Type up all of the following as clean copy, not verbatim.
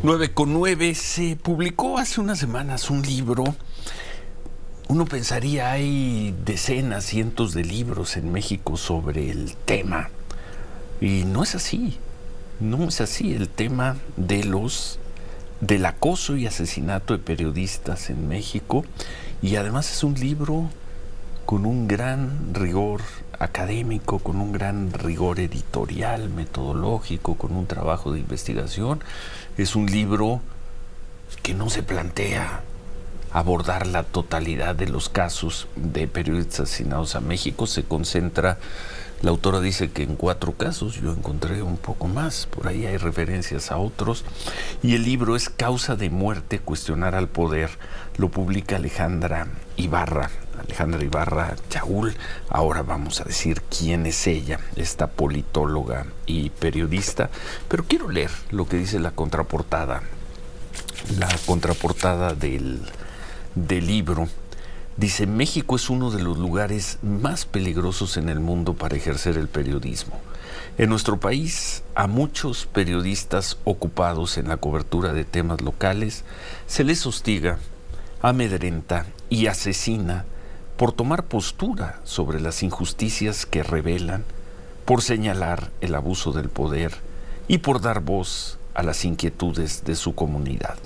9:09. Se publicó hace unas semanas un libro. Uno pensaría hay decenas, cientos de libros en México sobre el tema. Y no es así. No es así. El tema del acoso y asesinato de periodistas en México. Y además es un libro con un gran rigor académico, con un gran rigor editorial, metodológico, con un trabajo de investigación. Es un libro que no se plantea abordar la totalidad de los casos de periodistas asesinados a México. Se concentra, la autora dice que en 4 casos, yo encontré un poco más, por ahí hay referencias a otros, y el libro es Causa de muerte, cuestionar al poder. Lo publica Alejandra Ibarra Chaul. Ahora vamos a decir quién es ella, esta politóloga y periodista, pero quiero leer lo que dice la contraportada del libro. Dice: México es uno de los lugares más peligrosos en el mundo para ejercer el periodismo. En nuestro país, a muchos periodistas ocupados en la cobertura de temas locales se les hostiga, amedrenta y asesina por tomar postura sobre las injusticias que revelan, por señalar el abuso del poder y por dar voz a las inquietudes de su comunidad.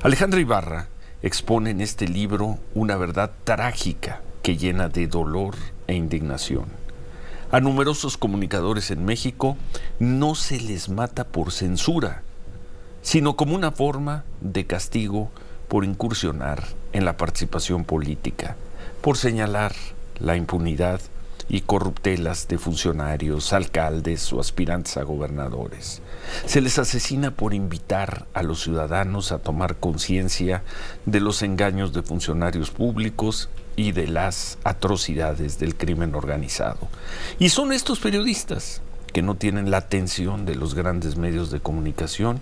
Alejandra Ibarra expone en este libro una verdad trágica que llena de dolor e indignación. A numerosos comunicadores en México no se les mata por censura, sino como una forma de castigo por incursionar en la participación política, por señalar la impunidad y corruptelas de funcionarios, alcaldes o aspirantes a gobernadores. Se les asesina por invitar a los ciudadanos a tomar conciencia de los engaños de funcionarios públicos y de las atrocidades del crimen organizado. Y son estos periodistas que no tienen la atención de los grandes medios de comunicación,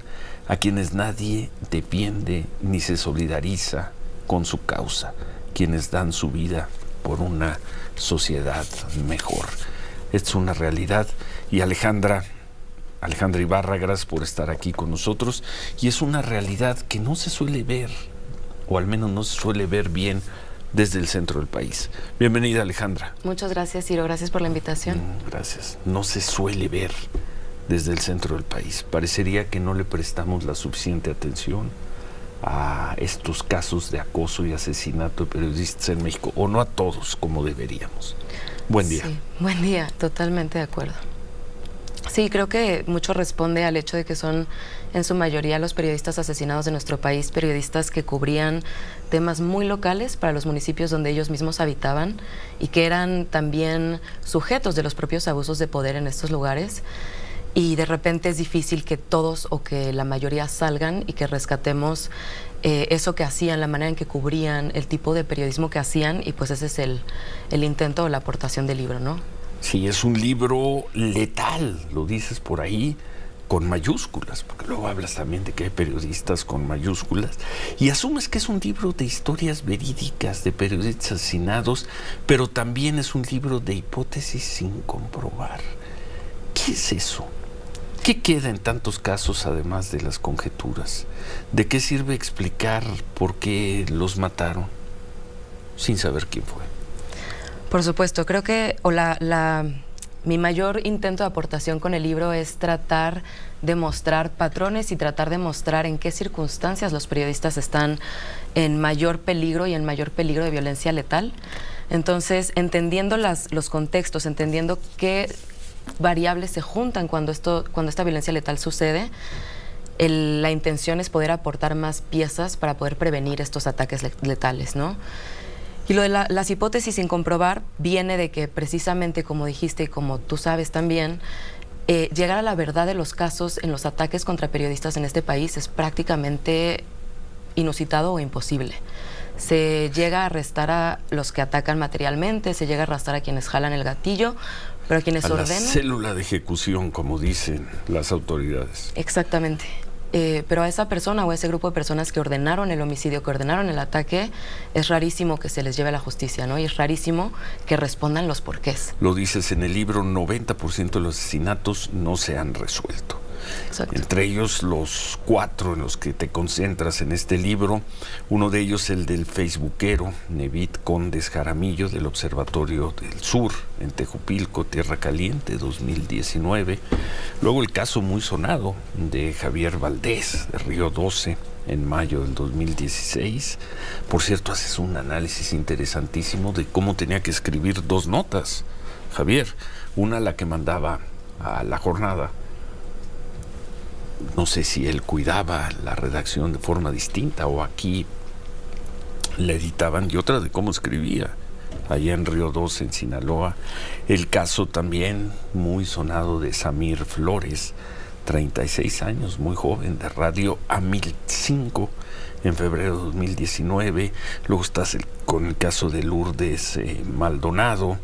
a quienes nadie defiende ni se solidariza con su causa, quienes dan su vida por una sociedad mejor. Es una realidad. Y Alejandra Ibarra, gracias por estar aquí con nosotros. Y es una realidad que no se suele ver, o al menos no se suele ver bien desde el centro del país. Bienvenida, Alejandra. Muchas gracias, Ciro. Gracias por la invitación. Gracias. No se suele ver desde el centro del país. Parecería que no le prestamos la suficiente atención a estos casos de acoso y asesinato de periodistas en México, o no a todos como deberíamos. Buen día. Sí, buen día, totalmente de acuerdo. Sí, creo que mucho responde al hecho de que son en su mayoría los periodistas asesinados de nuestro país, periodistas que cubrían temas muy locales para los municipios donde ellos mismos habitaban y que eran también sujetos de los propios abusos de poder en estos lugares. Y de repente es difícil que todos o que la mayoría salgan y que rescatemos eso que hacían, la manera en que cubrían, el tipo de periodismo que hacían, y pues ese es el intento o la aportación del libro, ¿no? Sí, es un libro letal, lo dices por ahí, con mayúsculas, porque luego hablas también de que hay periodistas con mayúsculas, y asumes que es un libro de historias verídicas de periodistas asesinados, pero también es un libro de hipótesis sin comprobar. ¿Qué es eso? ¿Qué queda en tantos casos además de las conjeturas? ¿De qué sirve explicar por qué los mataron sin saber quién fue? Por supuesto, creo que mi mayor intento de aportación con el libro es tratar de mostrar patrones y tratar de mostrar en qué circunstancias los periodistas están en mayor peligro y en mayor peligro de violencia letal. Entonces, entendiendo los contextos, entendiendo qué variables se juntan cuando esta violencia letal sucede, la intención es poder aportar más piezas para poder prevenir estos ataques letales, ¿no? Y lo de las hipótesis sin comprobar viene de que precisamente, como dijiste y como tú sabes también, llegar a la verdad de los casos en los ataques contra periodistas en este país es prácticamente inusitado o imposible. Se llega a arrestar a los que atacan materialmente, se llega a arrestar a quienes jalan el gatillo, pero a quienes ordenan... La célula de ejecución, como dicen las autoridades. Exactamente. Pero a esa persona o a ese grupo de personas que ordenaron el homicidio, que ordenaron el ataque, es rarísimo que se les lleve a la justicia, ¿no? Y es rarísimo que respondan los porqués. Lo dices en el libro, 90% de los asesinatos no se han resuelto. Exacto. Entre ellos los 4 en los que te concentras en este libro. Uno de ellos el del facebookero Nevit Condes Jaramillo del Observatorio del Sur en Tejupilco, Tierra Caliente, 2019. Luego el caso muy sonado de Javier Valdés de Río 12 en mayo del 2016. Por cierto, haces un análisis interesantísimo de cómo tenía que escribir 2 notas, Javier. Una la que mandaba a La Jornada. No sé si él cuidaba la redacción de forma distinta o aquí la editaban, y otra de cómo escribía allá en Río 12, en Sinaloa. El caso también muy sonado de Samir Flores, 36 años, muy joven, de Radio A1005 en febrero de 2019. Luego estás con el caso de Lourdes Maldonado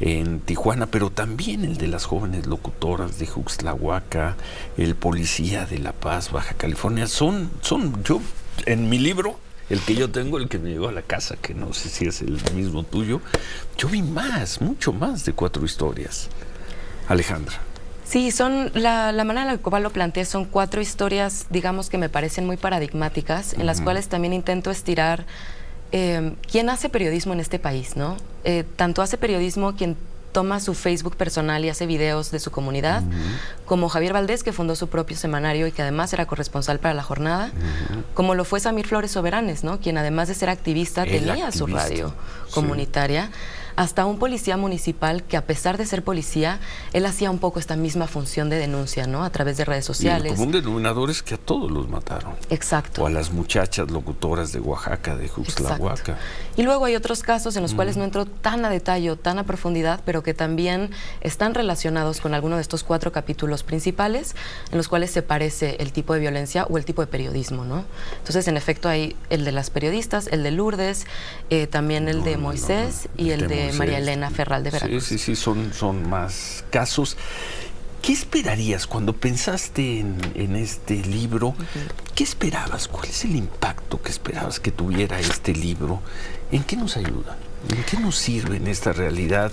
en Tijuana, pero también el de las jóvenes locutoras de Juxtlahuaca, el policía de La Paz, Baja California. Yo, en mi libro, el que yo tengo, el que me llegó a la casa, que no sé si es el mismo tuyo, yo vi mucho más de 4 historias. Alejandra. Sí, son la manera en la cual lo planteé son 4 historias, digamos, que me parecen muy paradigmáticas, en las cuales también intento estirar quién hace periodismo en este país, ¿no? Tanto hace periodismo quien toma su Facebook personal y hace videos de su comunidad, como Javier Valdés, que fundó su propio semanario y que además era corresponsal para La Jornada, como lo fue Samir Flores Soberanes, ¿no? Quien además de ser activista tenía su radio comunitaria. Hasta un policía municipal que, a pesar de ser policía, él hacía un poco esta misma función de denuncia, ¿no? A través de redes sociales. Y el común denominador es que a todos los mataron. Exacto. O a las muchachas locutoras de Oaxaca, de Juxtlahuaca. Exacto. Y luego hay otros casos en los cuales no entro tan a detalle o tan a profundidad, pero que también están relacionados con alguno de estos 4 capítulos principales, en los cuales se parece el tipo de violencia o el tipo de periodismo, ¿no? Entonces, en efecto, hay el de las periodistas, el de Lourdes, también el de Moisés y el de María Elena Ferral de Veracruz. Sí, son más casos. ¿Qué esperarías cuando pensaste en este libro? ¿Qué esperabas? ¿Cuál es el impacto que esperabas que tuviera este libro? ¿En qué nos ayuda? ¿En qué nos sirve en esta realidad?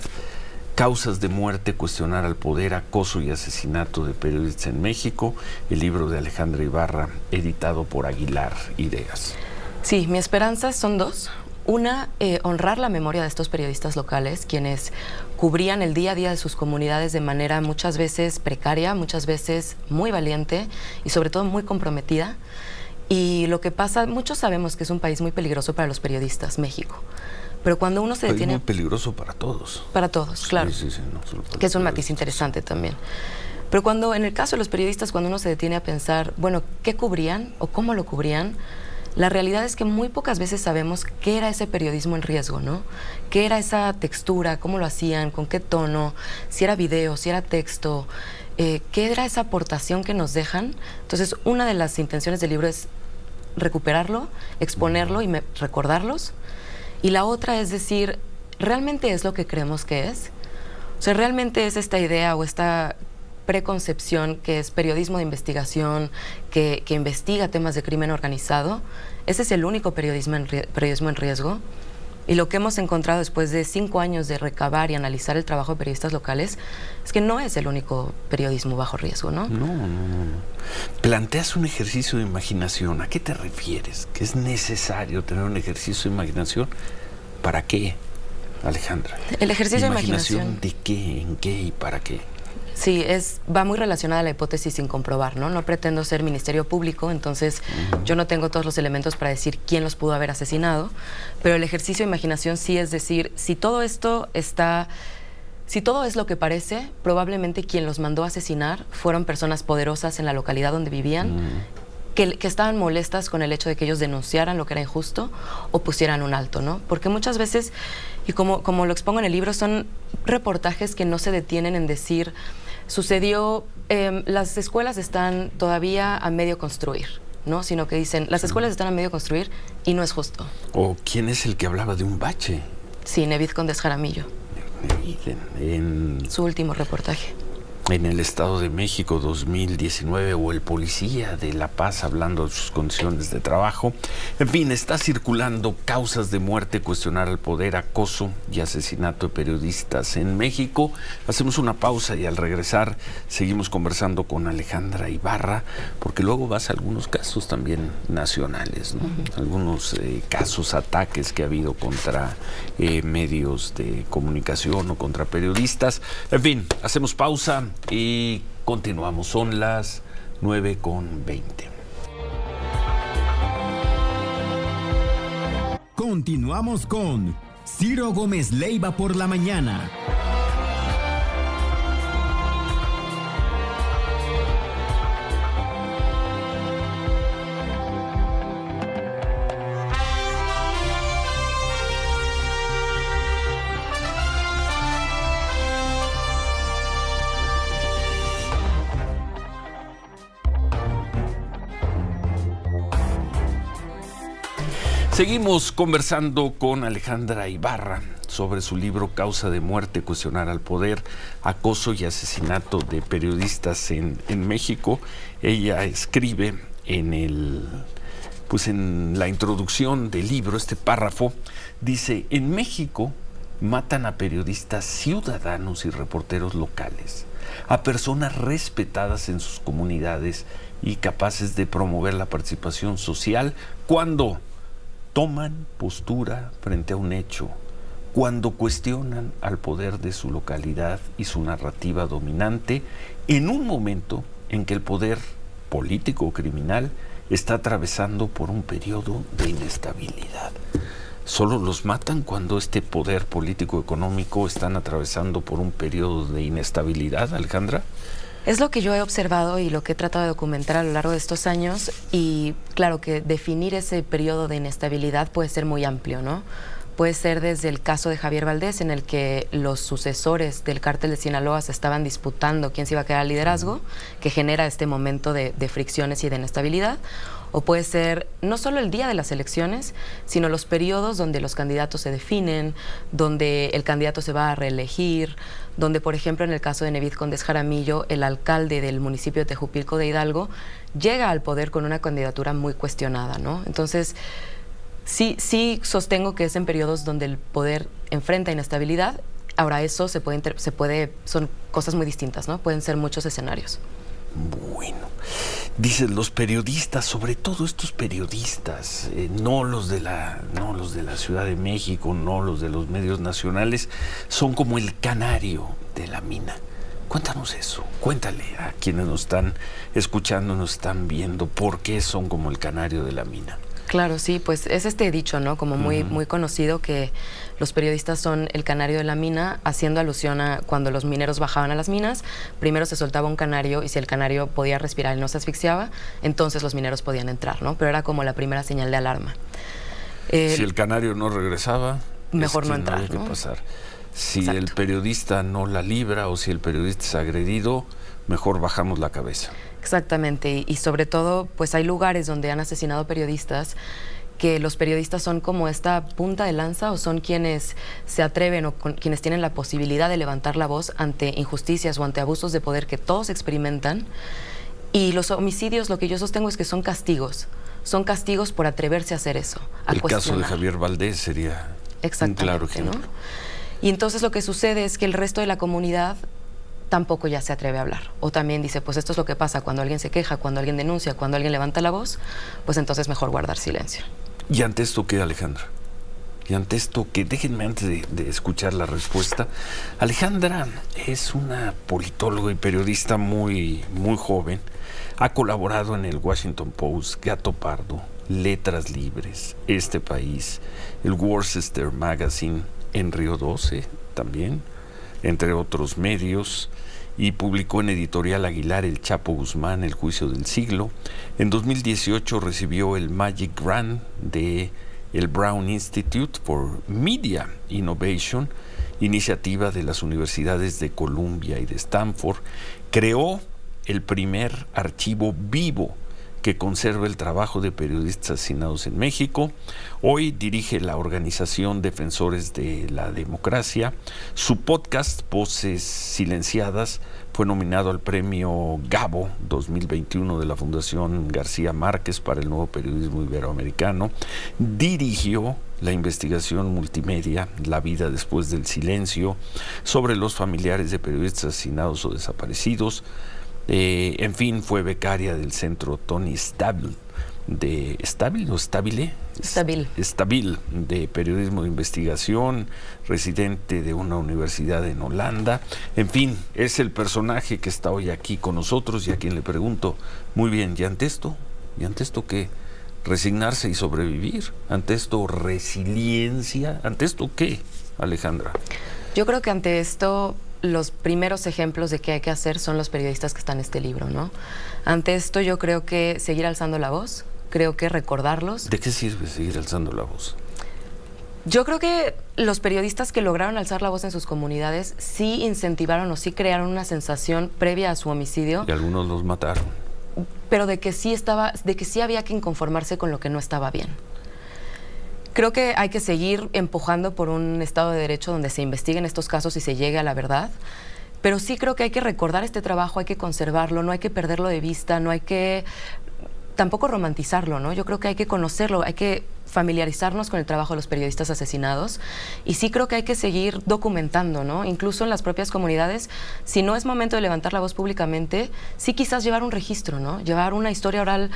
Causas de muerte, cuestionar al poder, acoso y asesinato de periodistas en México. El libro de Alejandra Ibarra, editado por Aguilar Ideas. Sí, mi esperanza son 2. Una, honrar la memoria de estos periodistas locales, quienes cubrían el día a día de sus comunidades de manera muchas veces precaria, muchas veces muy valiente y sobre todo muy comprometida. Y lo que pasa, muchos sabemos que es un país muy peligroso para los periodistas, México. Pero cuando uno se detiene... Es muy peligroso para todos. Para todos, claro. Sí, no solo para que es un matiz interesante también. Pero cuando, en el caso de los periodistas, cuando uno se detiene a pensar, bueno, ¿qué cubrían o cómo lo cubrían? La realidad es que muy pocas veces sabemos qué era ese periodismo en riesgo, ¿no? ¿Qué era esa textura? ¿Cómo lo hacían? ¿Con qué tono? Si era video, si era texto. ¿Qué era esa aportación que nos dejan? Entonces, una de las intenciones del libro es recuperarlo, exponerlo y recordarlos. Y la otra es decir, ¿realmente es lo que creemos que es? O sea, ¿realmente es esta idea o esta preconcepción que es periodismo de investigación, que investiga temas de crimen organizado? ¿Ese es el único periodismo en riesgo? Y lo que hemos encontrado después de 5 años de recabar y analizar el trabajo de periodistas locales es que no es el único periodismo bajo riesgo, ¿no? No. Planteas un ejercicio de imaginación. ¿A qué te refieres? ¿Que es necesario tener un ejercicio de imaginación? ¿Para qué, Alejandra? El ejercicio de imaginación. ¿De qué? ¿En qué y para qué? Sí, va muy relacionada a la hipótesis sin comprobar, ¿no? No pretendo ser Ministerio Público, entonces yo no tengo todos los elementos para decir quién los pudo haber asesinado, pero el ejercicio de imaginación sí es decir, si todo es lo que parece, probablemente quien los mandó a asesinar fueron personas poderosas en la localidad donde vivían, que estaban molestas con el hecho de que ellos denunciaran lo que era injusto o pusieran un alto, ¿no? Porque muchas veces, y como lo expongo en el libro, son reportajes que no se detienen en decir, sucedió, las escuelas están todavía a medio construir, ¿no? Sino que dicen, las escuelas están a medio construir y no es justo. ¿O quién es el que hablaba de un bache? Sí, Nevit Condes Jaramillo. En su último reportaje. en el Estado de México 2019, o el policía de La Paz hablando de sus condiciones de trabajo. En fin, está circulando causas de muerte, cuestionar al poder, acoso y asesinato de periodistas en México. Hacemos una pausa y al regresar seguimos conversando con Alejandra Ibarra, porque luego vas a algunos casos también nacionales, ¿no? Algunos casos, ataques que ha habido contra medios de comunicación o contra periodistas. En fin, hacemos pausa y continuamos. Son las 9:20. Continuamos con Ciro Gómez Leiva por la mañana. Seguimos conversando con Alejandra Ibarra sobre su libro Causa de muerte, cuestionar al poder, acoso y asesinato de periodistas en México. Ella escribe en la introducción del libro, este párrafo, dice: en México matan a periodistas ciudadanos y reporteros locales, a personas respetadas en sus comunidades y capaces de promover la participación social cuando toman postura frente a un hecho, cuando cuestionan al poder de su localidad y su narrativa dominante, en un momento en que el poder político o criminal está atravesando por un periodo de inestabilidad. Solo los matan cuando este poder político económico están atravesando por un periodo de inestabilidad, Alejandra. Es lo que yo he observado y lo que he tratado de documentar a lo largo de estos años, y claro que definir ese periodo de inestabilidad puede ser muy amplio, ¿no? Puede ser desde el caso de Javier Valdés, en el que los sucesores del cártel de Sinaloa se estaban disputando quién se iba a quedar al liderazgo, que genera este momento de fricciones y de inestabilidad. O puede ser no solo el día de las elecciones, sino los periodos donde los candidatos se definen, donde el candidato se va a reelegir, donde, por ejemplo, en el caso de Nevid Condes Jaramillo, el alcalde del municipio de Tejupilco de Hidalgo llega al poder con una candidatura muy cuestionada, ¿no? Entonces, sí sostengo que es en periodos donde el poder enfrenta inestabilidad. Ahora, eso son cosas muy distintas, ¿no? Pueden ser muchos escenarios. Bueno, dicen los periodistas, sobre todo estos periodistas, no los de la Ciudad de México, no los de los medios nacionales, son como el canario de la mina. Cuéntanos eso, cuéntale a quienes nos están escuchando, nos están viendo, ¿por qué son como el canario de la mina? Claro, sí, pues es este dicho, ¿no? Como muy conocido, que los periodistas son el canario de la mina, haciendo alusión a cuando los mineros bajaban a las minas, primero se soltaba un canario y si el canario podía respirar y no se asfixiaba, entonces los mineros podían entrar, ¿no? Pero era como la primera señal de alarma. Si el canario no regresaba, mejor no entrar, no había que pasar. Si Exacto. el periodista no la libra o si el periodista es agredido, mejor bajamos la cabeza. Exactamente, y sobre todo, pues hay lugares donde han asesinado periodistas, que los periodistas son como esta punta de lanza, o son quienes se atreven o quienes tienen la posibilidad de levantar la voz ante injusticias o ante abusos de poder que todos experimentan. Y los homicidios, lo que yo sostengo es que son castigos por atreverse a hacer eso, a El cuestionar. caso de Javier Valdés sería un claro ejemplo, ¿no? Y entonces lo que sucede es que el resto de la comunidad tampoco ya se atreve a hablar. O también dice, pues esto es lo que pasa cuando alguien se queja, cuando alguien denuncia, cuando alguien levanta la voz, pues entonces mejor guardar silencio. ¿Y ante esto qué, Alejandra? Y ante esto que, déjenme antes de escuchar la respuesta, Alejandra es una politóloga y periodista muy joven. Ha colaborado en el Washington Post, Gato Pardo, Letras Libres, Este País, el Worcester Magazine, en Río 12 también, entre otros medios, y publicó en Editorial Aguilar El Chapo Guzmán, El Juicio del Siglo. En 2018 recibió el Magic Grant de el Brown Institute for Media Innovation, iniciativa de las universidades de Columbia y de Stanford. Creó el primer archivo vivo que conserva el trabajo de periodistas asesinados en México. Hoy dirige la organización Defensores de la Democracia. Su podcast, Voces Silenciadas, fue nominado al premio Gabo 2021 de la Fundación García Márquez para el nuevo periodismo iberoamericano. Dirigió la investigación multimedia La vida después del silencio sobre los familiares de periodistas asesinados o desaparecidos. En fin, fue becaria del Centro Tony Stabil de periodismo de investigación, residente de una universidad en Holanda. En fin, es el personaje que está hoy aquí con nosotros y a quien le pregunto, muy bien, ¿y ante esto qué? Resignarse y sobrevivir, ante esto resiliencia, ante esto ¿qué, Alejandra? Yo creo que ante esto los primeros ejemplos de qué hay que hacer son los periodistas que están en este libro, ¿no? Ante esto yo creo que seguir alzando la voz, creo que recordarlos. ¿De qué sirve seguir alzando la voz? Yo creo que los periodistas que lograron alzar la voz en sus comunidades sí incentivaron o sí crearon una sensación previa a su homicidio. Y algunos los mataron. Pero de que sí había que inconformarse con lo que no estaba bien. Creo que hay que seguir empujando por un Estado de Derecho donde se investiguen estos casos y se llegue a la verdad, pero sí creo que hay que recordar este trabajo, hay que conservarlo, no hay que perderlo de vista, no hay que tampoco romantizarlo, ¿no? Yo creo que hay que conocerlo, hay que familiarizarnos con el trabajo de los periodistas asesinados y sí creo que hay que seguir documentando, ¿no? Incluso en las propias comunidades, si no es momento de levantar la voz públicamente, sí quizás llevar un registro, ¿no? Llevar una historia oral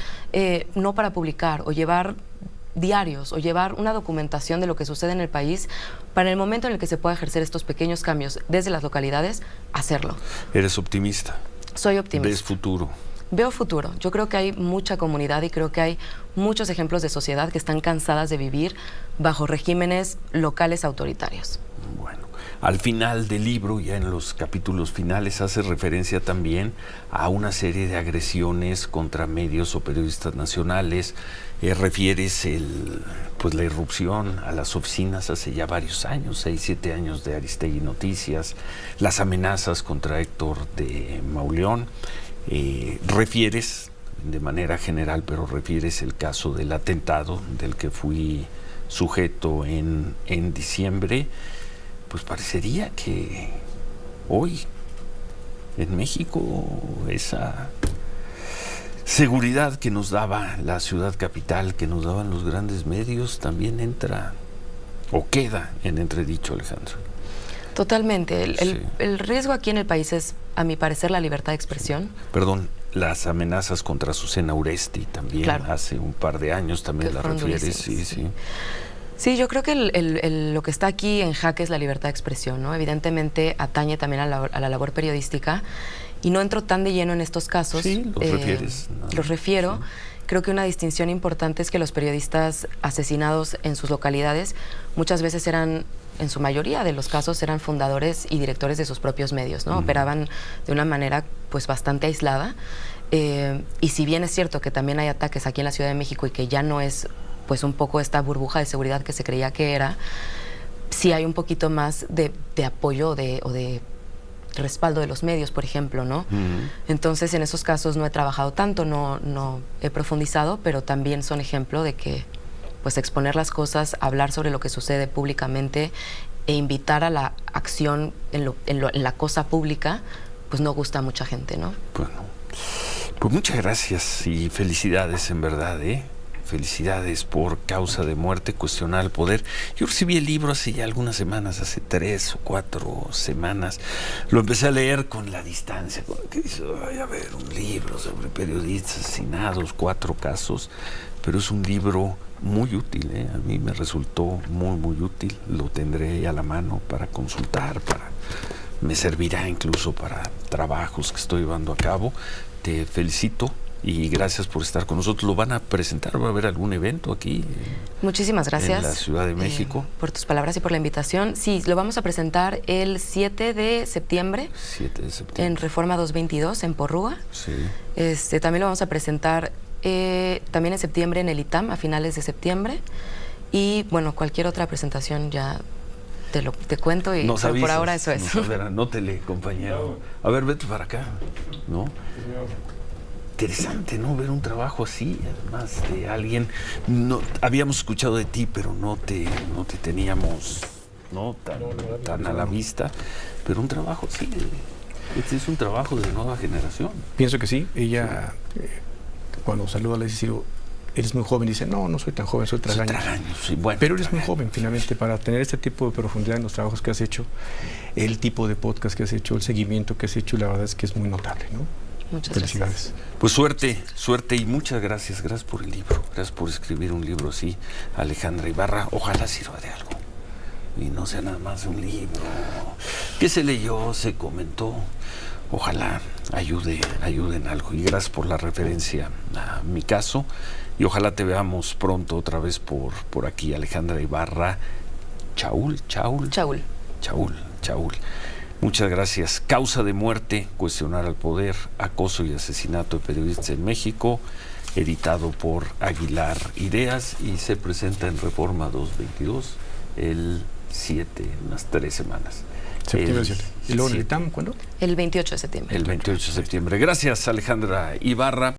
no para publicar o llevar diarios o llevar una documentación de lo que sucede en el país para el momento en el que se pueda ejercer estos pequeños cambios desde las localidades, hacerlo. ¿Eres optimista? Soy optimista. ¿Ves futuro? Veo futuro. Yo creo que hay mucha comunidad y creo que hay muchos ejemplos de sociedad que están cansadas de vivir bajo regímenes locales autoritarios. Bueno, al final del libro, ya en los capítulos finales, hace referencia también a una serie de agresiones contra medios o periodistas nacionales. Refieres la irrupción a las oficinas hace ya varios años, 6, 7 años de Aristegui Noticias, las amenazas contra Héctor de Mauleón. Refieres de manera general, pero refieres el caso del atentado del que fui sujeto en diciembre. Pues parecería que hoy en México esa seguridad que nos daba la ciudad capital, que nos daban los grandes medios, también entra o queda en entredicho, Alejandro. Totalmente. El riesgo aquí en el país es, a mi parecer, la libertad de expresión. Perdón, las amenazas contra Azucena Uresti también, claro. Hace un par de años también la refieres. Sí. Sí, yo creo que lo que está aquí en jaque es la libertad de expresión, ¿no? Evidentemente atañe también a la labor periodística y no entro tan de lleno en estos casos. Sí, los refieres. No, los refiero. Sí. Creo que una distinción importante es que los periodistas asesinados en sus localidades muchas veces eran, en su mayoría de los casos, eran fundadores y directores de sus propios medios, ¿no? Operaban de una manera pues bastante aislada. Y si bien es cierto que también hay ataques aquí en la Ciudad de México y que ya no es pues un poco esta burbuja de seguridad que se creía que era, sí hay un poquito más de apoyo o de respaldo de los medios, por ejemplo, ¿no? Entonces, en esos casos no he trabajado tanto, no he profundizado, pero también son ejemplo de que pues exponer las cosas, hablar sobre lo que sucede públicamente e invitar a la acción en la cosa pública, pues no gusta a mucha gente, ¿no? Bueno, pues muchas gracias y felicidades en verdad, Felicidades por Causa de Muerte, Cuestionar el Poder. Yo recibí el libro hace ya algunas semanas, hace 3 o 4 semanas. Lo empecé a leer con la distancia, con que dice, ay, a ver, un libro sobre periodistas asesinados, 4 casos, pero es un libro muy útil, A mí me resultó muy, muy útil. Lo tendré a la mano para consultar, me servirá incluso para trabajos que estoy llevando a cabo. Te felicito. Y gracias por estar con nosotros. ¿Lo van a presentar? ¿Va a haber algún evento aquí? Muchísimas gracias. En la Ciudad de México. Por tus palabras y por la invitación. Sí, lo vamos a presentar el 7 de septiembre. 7 de septiembre. En Reforma 222, en Porrúa. Sí. También lo vamos a presentar también en septiembre en el ITAM, a finales de septiembre. Y, bueno, cualquier otra presentación ya te cuento. Y nos avisas, por ahora eso es. Anótele, compañero. A ver, vete para acá. ¿No? interesante, ¿no? Ver un trabajo así, además de alguien. No, habíamos escuchado de ti, pero no te teníamos, ¿no? tan a la vista. Pero un trabajo así, este es un trabajo de nueva generación. Pienso que sí. Ella, cuando saluda, le dice, Ciro, eres muy joven. Dice, no soy tan joven, soy tragaños. Sí, bueno, pero eres muy joven, finalmente, para tener este tipo de profundidad en los trabajos que has hecho, el tipo de podcast que has hecho, el seguimiento que has hecho, la verdad es que es muy notable, ¿no? Muchas Felicidades. gracias. Pues suerte y muchas gracias. Gracias por el libro. Gracias por escribir un libro así, Alejandra Ibarra. Ojalá sirva de algo. Y no sea nada más un libro que se leyó, se comentó. Ojalá ayude en algo. Y gracias por la referencia a mi caso. Y ojalá te veamos pronto otra vez por aquí, Alejandra Ibarra. Chaul. Muchas gracias. Causa de muerte, cuestionar al poder, acoso y asesinato de periodistas en México, editado por Aguilar Ideas y se presenta en Reforma 222 el 7, unas 3 semanas. Septiembre 7. ¿Y luego en el ITAM cuándo? El 28 de septiembre. El 28 de septiembre. Gracias, Alejandra Ibarra.